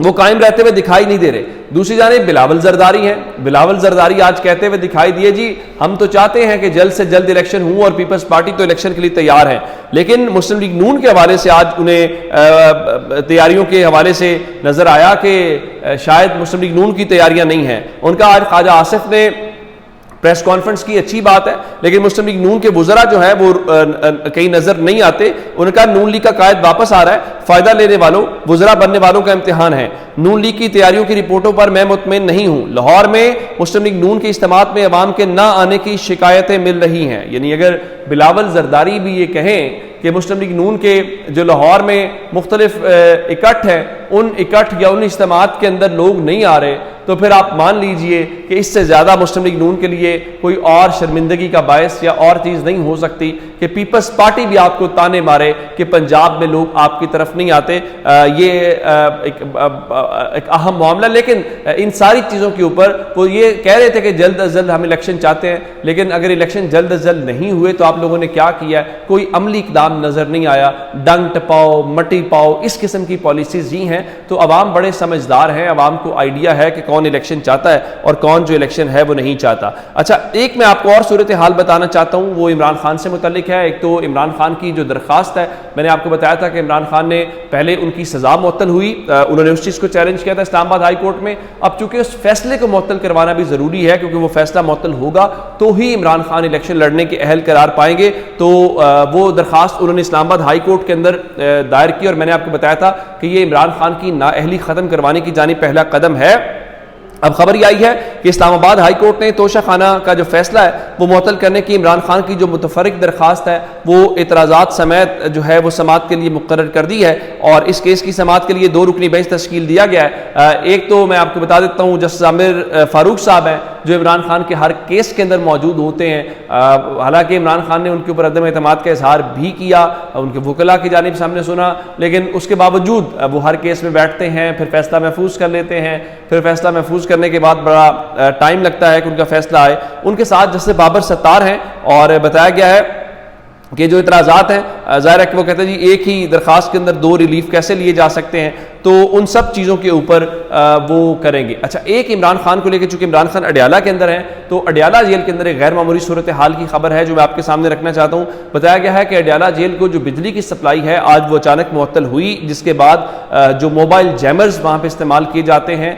وہ قائم رہتے ہوئے دکھائی نہیں دے رہے. دوسری جانب بلاول زرداری ہیں. بلاول زرداری آج کہتے ہوئے دکھائی دیے جی ہم تو چاہتے ہیں کہ جلد سے جلد الیکشن ہوں اور پیپلز پارٹی تو الیکشن کے لیے تیار ہے, لیکن مسلم لیگ نون کے حوالے سے آج انہیں تیاریوں کے حوالے سے نظر آیا کہ شاید مسلم لیگ نون کی تیاریاں نہیں ہیں. ان کا آج خواجہ آصف نے پریس کانفرنس کی, اچھی بات ہے, لیکن مسلم لیگ نون کے وزراء جو ہے وہ کہیں نظر نہیں آتے. ان کا نون لیگ کا قائد واپس آ رہا ہے, فائدہ لینے والوں وزراء بننے والوں کا امتحان ہے. نون لیگ کی تیاریوں کی رپورٹوں پر میں مطمئن نہیں ہوں. لاہور میں مسلم لیگ نون کے اجتماعات میں عوام کے نہ آنے کی شکایتیں مل رہی ہیں. یعنی اگر بلاول زرداری بھی یہ کہیں کہ مسلم لیگ نون کے جو لاہور میں مختلف اکٹھ ہیں ان اکٹھ یا ان اجتماعات کے اندر لوگ نہیں آ رہے, تو پھر آپ مان لیجئے کہ اس سے زیادہ مسلم لیگ نون کے لیے کوئی اور شرمندگی کا باعث یا اور چیز نہیں ہو سکتی کہ پیپلز پارٹی بھی آپ کو تانے مارے کہ پنجاب میں لوگ آپ کی طرف نہیں آتے. یہ ایک اہم معاملہ. لیکن ان ساری چیزوں کے اوپر وہ یہ کہہ رہے تھے کہ جلد از جلد ہم الیکشن چاہتے ہیں, لیکن اگر الیکشن جلد از جلد نہیں ہوئے تو آپ لوگوں نے کیا کیا ہے؟ کوئی عملی اقدام نظر نہیں آیا. ڈنگ ٹپاؤ, مٹی پاؤ, اس قسم کی پالیسیز ہی ہیں. تو عوام بڑے سمجھدار ہیں, عوام کو آئیڈیا ہے کہ کون الیکشن چاہتا ہے اور کون جو الیکشن ہے وہ نہیں چاہتا. اچھا, ایک میں آپ کو اور صورتحال بتانا چاہتا ہوں, وہ عمران خان سے متعلق ہے. ایک تو عمران خان کی جو درخواست ہے, میں نے آپ کو بتایا تھا کہ عمران خان نے پہلے ان کی سزا معطل ہوئی, انہوں نے اس چیز کو چیلنج کیا تھا اسلام آباد ہائی کورٹ میں. اب چونکہ اس فیصلے کو معطل کروانا بھی ضروری ہے, کیونکہ وہ فیصلہ معطل ہوگا تو ہی عمران خان الیکشن لڑنے کے اہل قرار پائیں گے. تو وہ درخواست انہوں نے اسلام آباد ہائی کورٹ کے اندر دائر کی, اور میں نے آپ کو بتایا تھا کہ یہ عمران خان کی نااہلی ختم کروانے کی جانب پہلا قدم ہے. اب خبر یہ آئی ہے کہ اسلام آباد ہائی کورٹ نے توشہ خانہ کا جو فیصلہ ہے وہ معطل کرنے کی عمران خان کی جو متفرق درخواست ہے وہ اعتراضات سمیت جو ہے وہ سماعت کے لیے مقرر کر دی ہے, اور اس کیس کی سماعت کے لیے 2 رکنی بینچ تشکیل دیا گیا ہے. ایک تو میں آپ کو بتا دیتا ہوں جسٹس عامر فاروق صاحب ہیں جو عمران خان کے ہر کیس کے اندر موجود ہوتے ہیں. حالانکہ عمران خان نے ان کے اوپر عدم اعتماد کا اظہار بھی کیا, ان کے وکلاء کی جانب سے ہم نے سنا, لیکن اس کے باوجود وہ ہر کیس میں بیٹھتے ہیں, پھر فیصلہ محفوظ کر لیتے ہیں, پھر فیصلہ محفوظ کرنے کے بعد بڑا ٹائم لگتا ہے کہ ان کا فیصلہ آئے. ان کے ساتھ جیسے بابر ستار ہیں, اور بتایا گیا ہے کہ جو اعتراضات ہیں ظاہر ہے کہ وہ کہتے ہیں جی ایک ہی درخواست کے اندر 2 ریلیف کیسے لیے جا سکتے ہیں, تو ان سب چیزوں کے اوپر وہ کریں گے. اچھا, ایک عمران خان کو لے کے, چونکہ عمران خان اڈیالہ کے اندر ہیں, تو اڈیالہ جیل کے اندر ایک غیر معمولی صورتحال کی خبر ہے جو میں آپ کے سامنے رکھنا چاہتا ہوں. بتایا گیا ہے کہ اڈیالہ جیل کو جو بجلی کی سپلائی ہے آج وہ اچانک معطل ہوئی, جس کے بعد جو موبائل جیمرز وہاں پہ استعمال کیے جاتے ہیں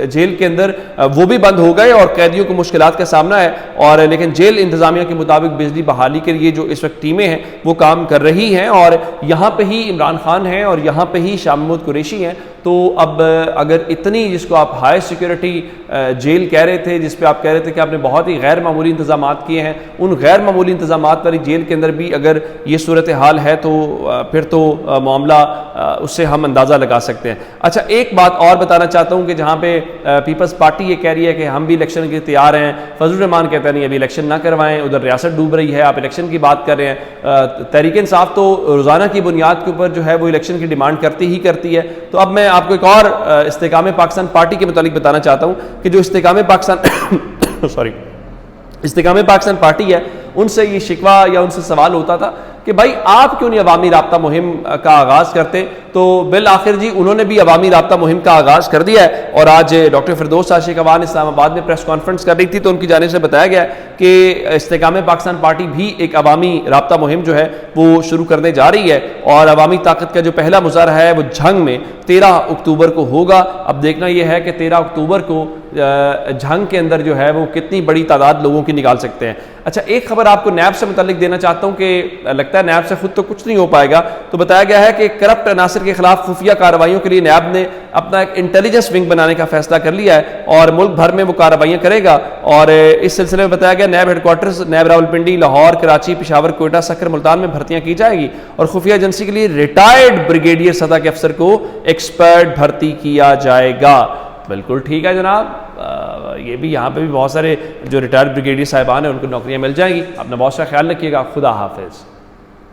جیل کے اندر وہ بھی بند ہو گئے, اور قیدیوں کو مشکلات کا سامنا ہے. اور لیکن جیل انتظامیہ کے مطابق بجلی بحالی کے لیے جو اس وقت ٹیمیں ہیں وہ کام کر رہی ہیں, اور یہاں پہ ہی عمران خان ہیں اور یہاں پہ ہی شاہ محمود قریشی ہیں. تو اب اگر اتنی, جس کو آپ ہائی سیکیورٹی جیل کہہ رہے تھے, جس پہ آپ کہہ رہے تھے کہ آپ نے بہت ہی غیر معمولی انتظامات کیے ہیں, ان غیر معمولی انتظامات والی جیل کے اندر بھی اگر یہ صورتحال ہے تو پھر تو معاملہ اس سے ہم اندازہ لگا سکتے ہیں. اچھا, ایک بات اور بتانا چاہتا ہوں کہ جہاں پہ پیپلز پارٹی یہ کہہ رہی ہے کہ ہم بھی الیکشن کے تیار ہیں, فضل الرحمان کہتا ہے نہیں ابھی الیکشن نہ کروائیں, ادھر ریاست ڈوب رہی ہے, آپ الیکشن کی بات کر رہے ہیں. تحریک انصاف تو روزانہ کی بنیاد کے اوپر جو ہے وہ الیکشن کی ڈیمانڈ کرتی ہی ہے. تو اب میں آپ کو ایک اور استحکام پاکستان پارٹی کے متعلق بتانا چاہتا ہوں کہ جو استحکام پاکستان پارٹی ہے, ان سے یہ شکوہ یا ان سے سوال ہوتا تھا کہ بھائی آپ کیوں نہیں عوامی رابطہ مہم کا آغاز کرتے. تو بالآخر جی انہوں نے بھی عوامی رابطہ مہم کا آغاز کر دیا ہے, اور آج ڈاکٹر فردوس عاشق اعوان اسلام آباد میں پریس کانفرنس کر رہی تھی, تو ان کی جانب سے بتایا گیا کہ استحکام پاکستان پارٹی بھی ایک عوامی رابطہ مہم جو ہے وہ شروع کرنے جا رہی ہے, اور عوامی طاقت کا جو پہلا مظاہرہ ہے وہ جھنگ میں 13 اکتوبر کو ہوگا. اب دیکھنا یہ ہے کہ 13 اکتوبر کو جھنگ کے اندر جو ہے وہ کتنی بڑی تعداد لوگوں کی نکال سکتے ہیں. اچھا, ایک خبر آپ کو نیب سے متعلق دینا چاہتا ہوں کہ لگتا ہے نیب سے خود تو کچھ نہیں ہو پائے گا. تو بتایا گیا ہے کہ کرپٹ عناصر کے خلاف خفیہ کارروائیوں کے لیے نیب نے اپنا ایک انٹیلیجنس ونگ بنانے کا فیصلہ کر لیا ہے, اور ملک بھر میں وہ کارروائیاں کرے گا. اور اس سلسلے میں بتایا گیا NAB headquarters NAB Rawalpindi, Lahore, Karachi, Peshawar, Quetta, Sukkur, Multan میں بھرتیاں کی جائے گی, اور خفیہ ایجنسی کے لیے ریٹائرڈ بریگیڈیئر سطح کے افسر کو ایکسپرٹ بھرتی کیا جائے گا. بالکل ٹھیک ہے جناب, یہ بھی یہاں پہ بھی بہت سارے جو ریٹائرڈ بریگیڈیئر صاحبان ہیں ان کو نوکریاں مل جائیں گی. اپنا بہت سا خیال رکھیے گا. خدا حافظ.